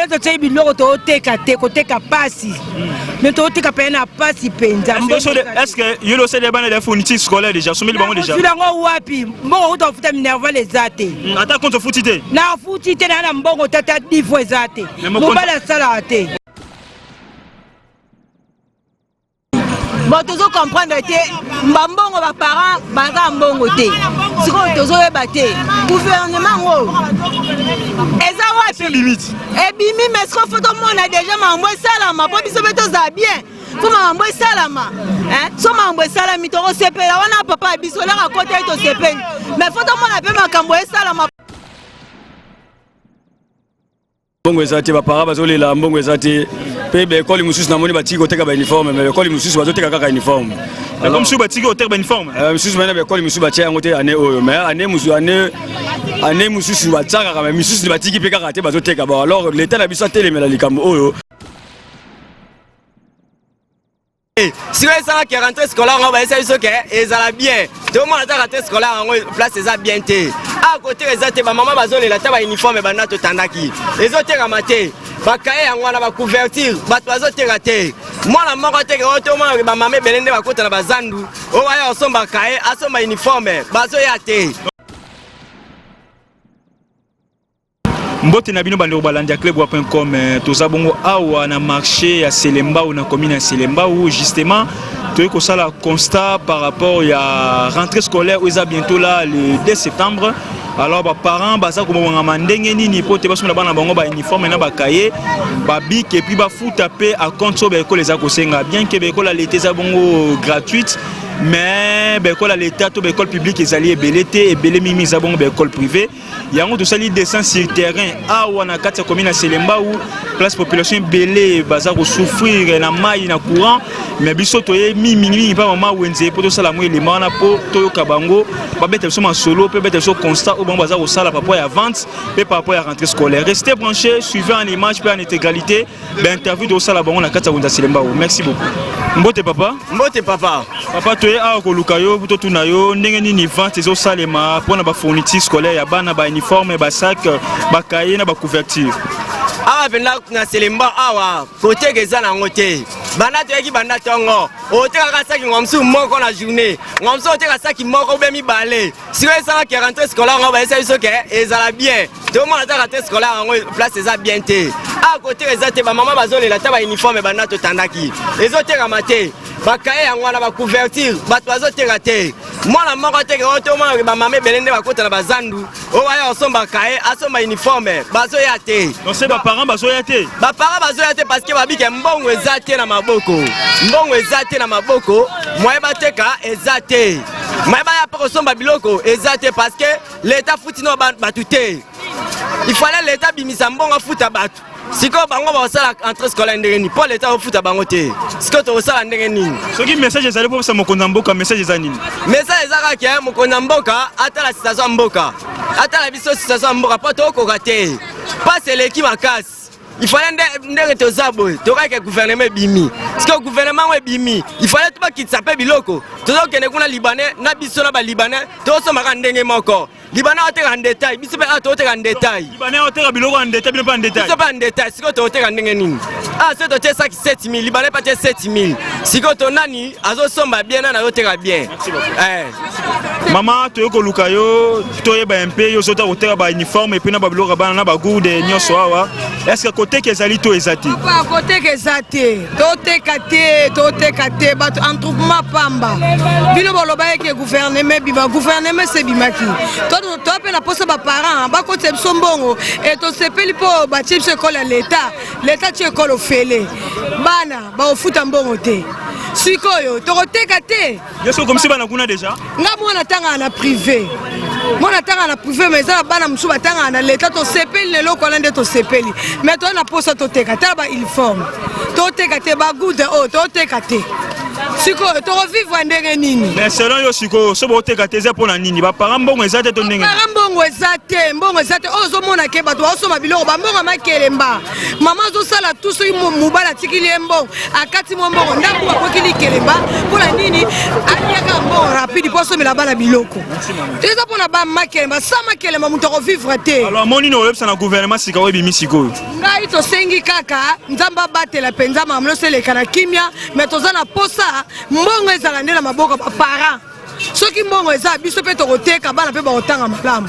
to tsayi biloko to teka te ko teka pasi. Mais to teka pe na pasi penza. Est-ce que yo le des bannes de fourniture scolaire déjà soumis le bango déjà? Tu l'ango wapi? Mbongo to futa minerva les ate. Attends qu'on te foutite. Na foutite na mbongo tata 10 fois zate. Mbala sala ate. Bon, tu dois comprendre que mbongo ba parents banga mbongo te. Si ko tozo yeba te. Gouvernement eza wapi limite. Et bimi mais ce qu'on faut tout monde a déjà mambo salama po biso beto za bien. Faut mambo salama. Hein? So mambo salama to sepela wana papa biso la ka côté to sepela. Mais faut tout monde a pe makambo salama. Mbongo ezati ba para bazolela mbongo ezati pe be école mususu na moni batiki oteka ba uniforme mais école mususu bazoteka kaka uniforme comme si batiki oteka ba uniforme mususu mena be école mususu batia yango te année oyo mais année mususu bataka kama mususu batiki pe kaka te bazoteka ba alors l'état na biso telemela likambo oyo. Si vous avez qui rentrée scolaire, on va essayer de faire bien. Tout le monde a rentré scolaire, on place ça bien. À côté, les autres, maman bazole la table uniforme et banato tandaki. Les autres ramaté. Bakaye on va couverture, batoiseau raté. Moi la mort te que ma maman belende va côté na bazandu. O va on somba bakaye, asoma uniforme, bazo yaté. Mbote na bino bando balandia club.com toza bongo awa na marché ya Selemba ou na commune ya Selemba où justement tu ko sala constat par rapport à rentrée scolaire où ça bientôt là le 2 septembre. Alors ba parents baza ko ngama ndenge nini pote baso na bana bango ba uniforme na ba cahier ba bic et puis ba foot tapé à compte so ba école za ko senga bien que ba école l'été za bongo gratuite mais ba école l'état to ba école publique ezali ebelete ebele mimi za bongo ba école privée yango to sali descend sur terrain awa na kati ya commune ya Selemba où place population belé baza ko souffrir na mai na courant mais biso to ye mimi pa mama wenze poto sala mo élément na po to kabango ba bete so solo pe bete so constat bon bazar au salle par rapport à vente et par rapport à rentrée scolaire. Restez branchés, suivez en image et en intégralité l'interview de Sala Bango na Katawunda Selemba. Merci beaucoup. Mbote papa. Mbote papa. Papa tu es à Kolukayo, buto tunayo, ndenge ni vente zo salema pour na ba fourniture scolaire ya bana ba uniforme ba sac ba cahier na ba couverture. Awa vena na Selemba awa côté geza na ngote. Bana toyeki banda tongo oteka kasaki ngomsu moko na journée ngomsu oteka saki moko be mi balé si ça qui rentrée scolaire on va essayer de que ezala bien tout le monde a rentrée scolaire on place ça bien té à côté les autres maman bazole la taba uniforme bana to tandaki les autres ramaté bakaye yango na ba couverture batoiseau raté moi la moko te que ma maman belende ba kota na bazandu o wa osomba kaye asomba uniforme bazo yaté donc c'est ba parents bazo yaté parce que babike mbongo ezate na mbongo ezate na maboko moye bateka ezate moye baya pa kosomba biloko ezate parce que l'état futi no batu te il fallait l'état bimisa mbongo futa batu siko bango ba osala entrée scolaire ndenge ni pour l'état futa bango te siko to osala ndenge nini soki message ezali pour sa mokonda mboka message ezali nini message ezaka ke mokonda mboka atala situation mboka atala biso situation mboka po to ko rater pas l'équipe makasi. Il fallait ndenge tozabo toka ke gouvernement bimi parce que gouvernement we bimi il fallait tout pas qu'il s'appelle biloko tozo kene kuna libanais na biso na ba libanais tozo maka ndenge moko libanais oteka en détail biso pe oteka en détail libanais oteka biloko en détail pas en détail biso pas en détail siko to oteka ndenge nini ah c'est to tesa ki 7000 libanais pas 7000 siko to nani azo somba bien na oteka bien maman to ko lukayo to yeba un peu yo sota oteka ba uniforme et puis na ba biloko bana na ba gourde nyoso awa est-ce que côté que ezali to ezati pas côté que ezati to te bato entroupement pamba bino boloba ke gouvernement c'est bimaki to pe na posa ba parents ba ko tse sombongo et to sepeli po ba chips école à l'état tu école au fele bana ba ofuta mbongo te sikoyo to koteka te yeso comme si bana kuna déjà nga mwana tanga na privé mwana tanga na privé mais ça bana musu batanga na l'état to sepeli le loko lande to sepeli mais to na posa to teka ta ba uniforme to teka te ba good to teka te siko tokovivre ndenge nini mais selon yo siko so boteka te eza mpona nini baparent mbongo eza te to ndenge parent mbongo eza te oyo ozomona ke bato baosomba biloko bambongo makelemba mama azosala tu soki mobali atikili ye mbongo akati mo mbongo ndako bakokili kelemba mpona nini aliaka mbongo rapide mpo asomela bana biloko eza mpona bamakelemba sa makelemba moto akovivre te alors moni nini oyebisa na gouvernement sika oyo ebimi sikoyo ngai tosengi kaka nzambe abatela mpenza mamelo seleka na kimia me toza na posa mbongo ezala nde na maboko ya baparent soki mbongo eza biso mpe tokoteka bana mpe bakotanga malamu.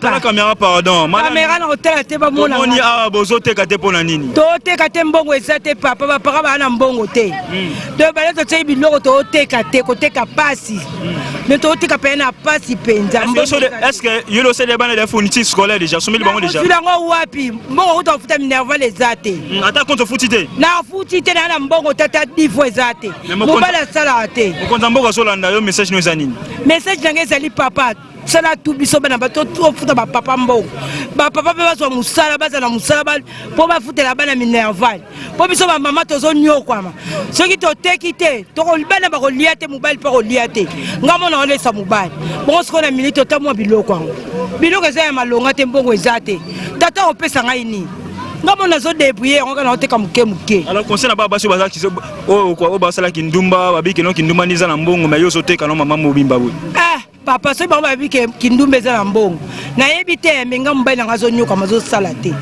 La caméra, pardon. Caméra na hôtel te ba mona. Moni a bozoteka te pona nini? To teka te mbongo eza te papa ba para ba na mbongo te. De bale to tsebi biloko to teka te ko teka pasi. Mais to teka pe na pasi penza. Est-ce que yolo c'est des bana de fourniture scolaire déjà, somi bango déjà. Sila ngo wapi? Mbongo to futa minerva les ate. Ata konto futite. Na futite na mbongo tata 10 fois ezate. Mobala sala te. Konta mbongo solanda yo message no ezanini. Message na ngezali papa. Sala tout biso bana bato to futa ba papa mbongo. Ba papa pe baso musala baza na musala ba po ba futela bana minerval. Po biso ba mama tozo nyokwama. Soki to tekite to ko bana ba ko liate mobile pa ko liate. Ngamo na ole sa mobile. Bon ce qu'on a milité to mo biloko ngo. Biloko eza ya malonga te mbongo ezate. Tata opesa ngai ni. Ngamo na zo débrouiller on kana oteka muke. Alors conseil na ba baso baza ki o ko ba sala kindumba babiki no kindumba niza na mbongo mais yo so teka no mama mobimba bo. Papa so bango babiki kindumba eza na mbongo. Na yebi te menga mobile na zo nyoka mazo sala te.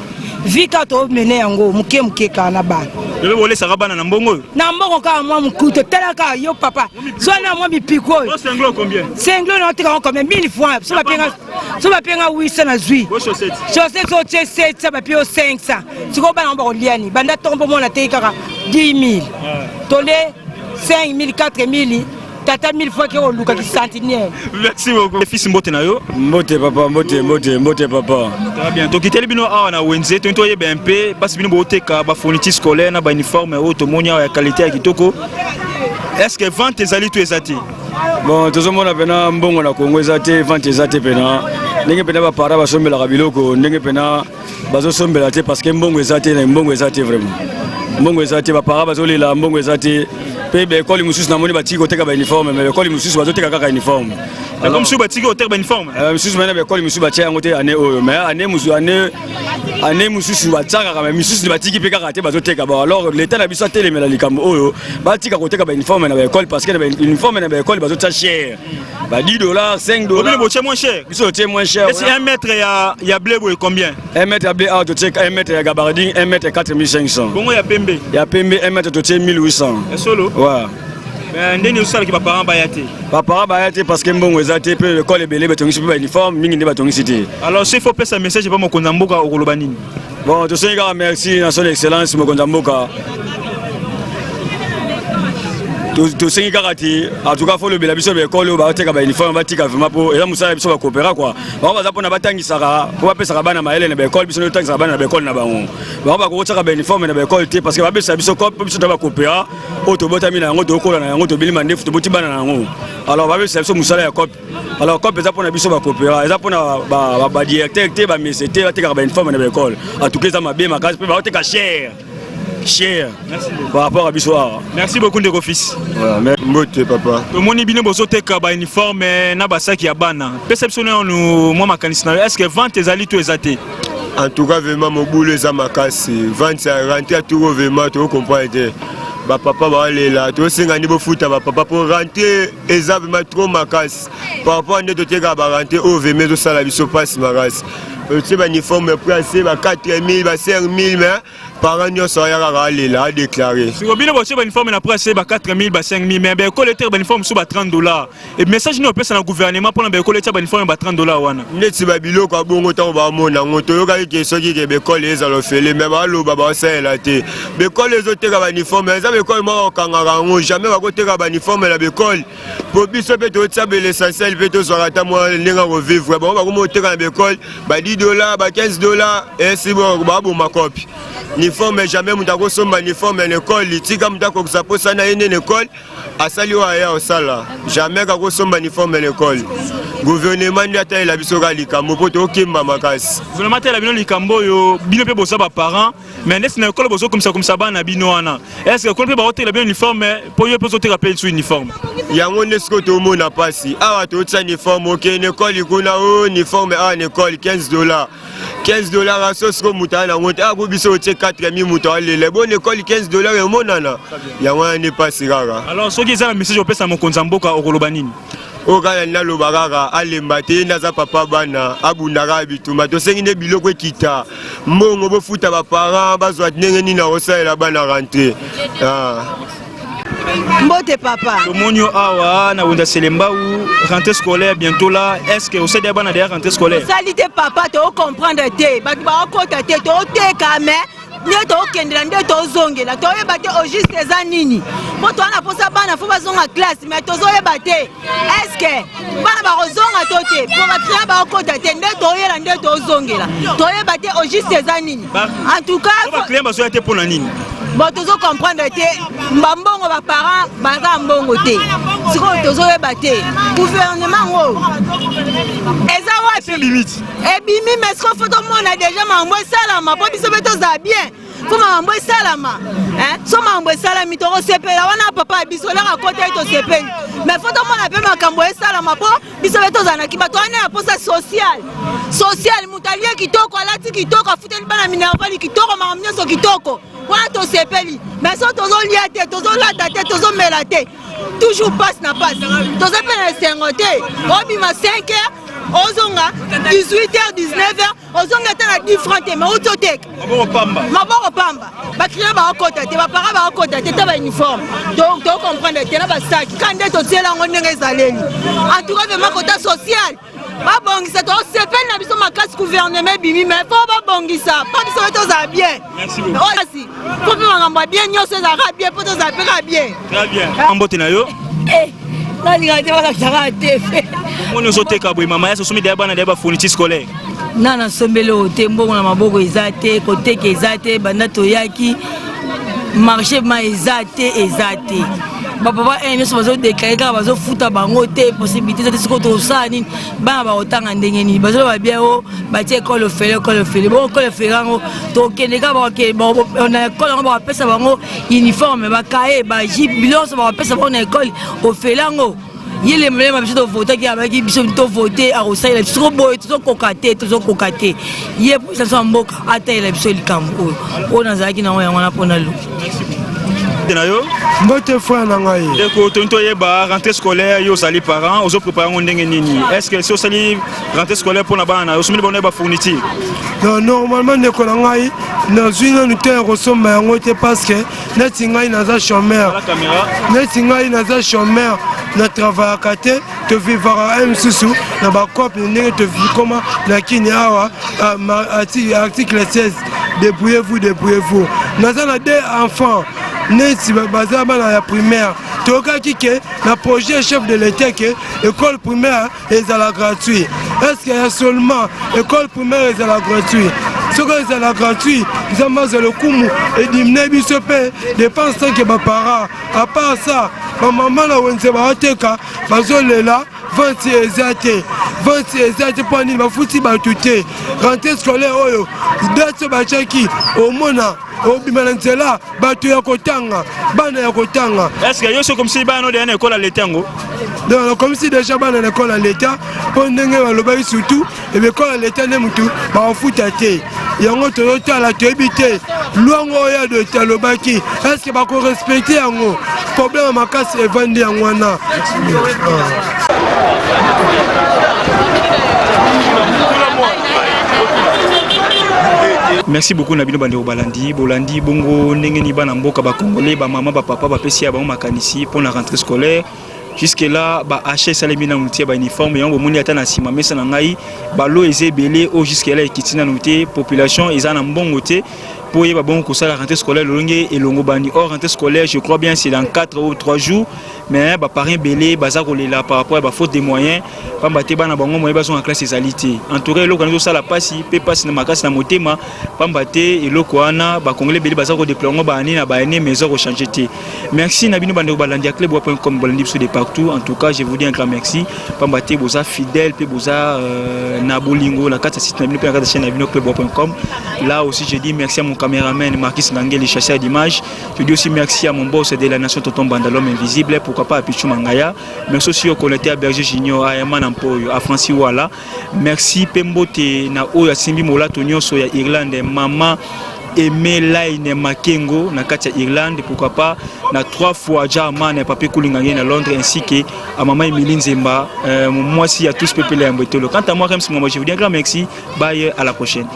Vika to mene yango muke kana ba. Yo bolé saka bana na mbongo. Na mbongo ka mwa mukuto telaka yo papa. So na mwa bipiko. C'est anglo combien? C'est anglo na tika combien 1000 francs. So ba penga 800 na zui. Chaussette so tche 700 ba pio 500. Siko bana mba liani. Banda tombo mona te kaka 10 000. Tolé 5 000 4 000. Tata 1000 fois que on luka ki centenaire. Merci beaucoup. Fils mbote na yo. Mbote papa, mbote papa. Très bien. To kiteli bino awa na wenze, to ntoye BMP, parce bino boteka ba fourniture scolaire na ba uniforme auto monia ya qualité ya kitoko. Est-ce que vente ezali to ezati? Bon, tozo mona pena mbongo na Kongo ezate, vente ezate pena. Ndenge pena ba para ba sombela ka biloko, ndenge pena bazo sombela te parce que mbongo ezate na mbongo ezate vraiment. Mbongo ezate ba para bazo lela mbongo ezate. Pebe école mususu na moni batiki oteka ba uniforme mais école mususu bazoteka kaka uniforme. Comme si batiki oteka ba uniforme. Mususu mana ba école mususu batia yango te année oyo mais année mususu bataka kama mususu batiki pe kaka te bazoteka ba alors l'état na biso telemela likambo oyo batika koteka ba uniforme na ba école parce que na ba uniforme na ba école bazota cher. Ba $10 $5. Vous botiez moins cher. Biso te moins cher. Est-ce 1 mètre ya blé boy combien? 1 mètre ya blé auto check 1 mètre ya gabardine 1 mètre 4500. Bongo ya pembe. Ya pembe 1 mètre to 1800. Et solo? Ouais. Mais ndeni osala ki ba parents bayate. Ba parents bayate parce que mbongo ezate pe l'école ebele betongisi pe ba uniforme mingi nde batongisi te. Alors s'il faut passer un message pas mokonza mboka okoloba nini? Bon, to senga merci na son excellence mokonza mboka. To sengi kakati en tout cas faut le bela biso be école ba teka ba uniforme ba tika vraiment pour et là musala biso ba coopérer quoi. Ba ba za pona batangisaka po ba pesa bana maele na ba école biso no tangisa bana na ba école na bango. Ba ba ko tsaka ba uniforme na ba école te parce que ba besa biso ko biso ba coopérer auto botami na yango to kola na yango to bilima ndefu to boti bana na yango. Alors ba besa biso musala ya cop. Alors cop eza pona biso ba coopérer eza pona ba directeur te ba mesete ba teka ba uniforme na ba école. En tout cas ça m'a bien ma case pe ba teka cher. Cher. Merci par rapport à Bissoir. Merci beaucoup de fils. Voilà, merci papa. To moni bino bozoteka ba uniforme na basaki ya bana. Perception nous moi makanisi est-ce que vente ezali to ezate? En tout cas vraiment mon boulot est makasi. Vente ça rentrer à tout vraiment to comprendre. Ba papa ba lela to singa ni bo futa ba papa pour rentrer exactement trop makasi. Par rapport à notre teka ba rentrer au vraiment ça la biso passe makasi. Tu ba uniforme pressé ba 4000 ba 5000 mais parents nous sont à déclarer. Si vous avez un uniforme na presse ba 4000 ba 5000 mais ba collecteur ba uniforme sous ba $30. Et message nous pesa na gouvernement pour na ba collecteur ba uniforme ba $30 wana. Neti ba biloko bongo tango ba mona ngoto yo ka ke soki ke be kole ezalo fele mais ba lo ba sa la te. Be kole ezoteka ba uniforme za be kole mo kangara ngo jamais ba koteka ba uniforme la be kole. Po biso pe to tsabe l'essentiel pe to zorata mo ndinga ko vivre ba ko mo teka na be kole ba $10 ba $15 et si bon ba bo ma copie. uniforme jamais mutu akosomba uniforme na école tika mutu akokisa posa na ye nde na école asali oyo aya osala jamais kakosomba uniforme na école gouvernement nde atalela biso ka likambo mpo tokemba makasi gouvernement atalela bino likambo oyo bino mpe boza baparent mais ndesi na école bozokomisa bana na bino wana est ce que école mpe baotekela bino uniforme mpo yo mpe ozoteka mpe lisu uniforme yango nde sikoyo tomona mpasi awa totia uniforme okende école kuna o uniforme awa na école $15 aso siko mutu aya nango te ako biso otie 4000 mutu alela bona école $15 emonana yango wana nde mpasi kaka alors soki eza na message opesa mokonzi ya mboka okoloba nini oyo kaka naloba kaka alemba te nde aza papa bana abundaka bituma tosengi nde biloko ekita mbongo bofuta baparent bazwa ndenge nini akosalela bana rentre Mbote papa. Tomoni awa na wenda Selemba ou rentrée scolaire bientôt là. Est-ce que vous savez bana derrière rentrée scolaire? Salité papa, tu comprendre te. Ba kota te, to te kame. Nde to kendela nde to zongela. To yeba te au juste za nini. Po to ana posa bana fo bazonga classe mais to zo yeba te. Est-ce que bana ba kozonga to te? Po ba kria ba kota te nde to yela nde to zongela. To yeba te au juste za nini. En tout cas, ba client ba zo te pour na nini? Bon, tu dois comprendre que mbambongo ba parents baza mbongo te. Siko tozo yeba te. Gouvernement eza wapi limite. Et bimi mais ce que faut tout monde a déjà mambo salama po biso beto za bien. Faut mambo salama. Hein? So mambo salama to sepela wana papa biso la côté to sepeli. Mais faut tout monde a pe makambo salama po biso beto za na kibato wana ya posa social. Social mutalia kitoko alati kitoko afuteli bana minervali kitoko mamnyo so kitoko. Voilà ton sepeli, mais ça tous ont lié, tous ont la tête, tous ont mélaté. Toujours passe na passe. Tous ont fait un 50. On bima 5h, ozonga 18h, 19h, ozonga tana 10 francs mais autotek. Maboro pamba. Ba client ba okota, te ba para ba okota, te ba uniforme. Donc tu comprendre te na ba sac. Quand tu tiens on ndenge zaleli. En tout cas vraiment côté social. Ba bongisa to sepeli na biso makasi gouvernement bimi mais faut ba bongisa. Pas biso beto za bien. Merci beaucoup. Oh merci. Faut me bien nyoso za bien, pour za bien. Très bien. Ambote na yo. Na ngate ba ka TV. Moni ozoteka boy mama yaso somi deba na deba fourniture scolaire. Nana sombelo te mbongo na maboko ezate koteka ezate banda toyaki marché ma ezate papa ene so bazo déclarer bazo futa bango te possibilité de ce que to ça nini ba ba otanga ndenge ni bazo ba bien o ba tie école fele bon école ferango to keneka ba ke on a école ba pesa bango uniforme ba kae ba jip bilos ba pesa bango na école au felango yele mlema biso to voter ki abaki biso to voter a osala biso boy to kokate ye ça so mboka atela biso likambo o na zaki na wana pona lu. Mbote fois na ngai. Deko tonto yeba rentrée scolaire yo sali parents ozo préparer ndenge nini. Est-ce que si o sali rentrée scolaire pour na bana o sumi bana ba fourniture? Non normalement ndeko na ngai na zwina nute resomba yango te parce que neti ngai naza chômeur. Neti ngai naza chômeur na travail kate te vivra un susu na ba cop ndenge te vi comment na kini awa article 16 débrouillez-vous. Naza na deux enfants. Neti baza bana ya primaire tokaki ke na projet chef de l'état que école primaire ezala gratuit. Est-ce qu'il y a seulement école primaire ezala gratuit? Ce que ezala gratuit zamaza le kumu et dimne biso pe dépense que ba parents. À part ça ma maman na wenze ba oteka bazolela 20 ezate pour ni ba futi ba tuté rentrée scolaire oyo date ba chaki au mona au bimanantela bato ya kotanga bana ya kotanga. Est-ce que yo so comme si bana de école à l'état ngo? Donc comme si déjà bana na école à l'état pour ndenge ba loba surtout et école à l'état ne mutu ba futa te yango to tala to ebité luango ya de talobaki est-ce que ba ko respecter yango problème makasi evandi yango wana. Merci beaucoup Nabino Bandero Balandi. Bolandi bongo ndenge ni bana mboka ba congolais ba maman ba papa ba pesi ya ba makanisi pour la rentrée scolaire. Jusque là ba acheter salemi na mutie ba uniforme yango moni ata na sima mesa na ngai ba lo ezebele o jusque là ekitina mutie population ezana mbongo te pour y avoir la rentrée scolaire et Longobani. Or, rentrée scolaire, je crois bien, c'est dans 4 ou 3 jours. Mais parrain belé, bazar là par rapport à la faute des moyens. Pas battre bana bango moyen bazon en classe des alités. Entouré le quand ça la passe, peut passer dans ma classe dans motema, pas battre et le koana, ba congolais belé bazar au déploiement bani na bané maison au changer. Merci Nabino Bande Balandia Club.com Bolandi de partout. En tout cas, je vous dis un grand merci. Pas battre boza fidèle, pe boza nabolingo la carte site Nabino pe chaîne Nabino Club.com. Là aussi je dis merci à mon caméraman Marquis Ngangé, le chasseur d'images. Je dis aussi merci à mon boss de la nation Tonton Bandalom invisible, pourquoi pas à Pichou Mangaya. Merci aussi au collecteur Berger Junior, à Eman Ampoyo, à Francis Wala. Merci Pembote na Oya Simbi Mola Tonyo Soya Irlande, maman Aimé Line Makengo na Katia Irlande, pourquoi pas na 3 fois Jama na Papi Koulingangé na Londres, ainsi que à maman Emiline Zemba. Moi aussi à tous peuple et quant à moi, je vous dis un grand merci. Bye, à la prochaine.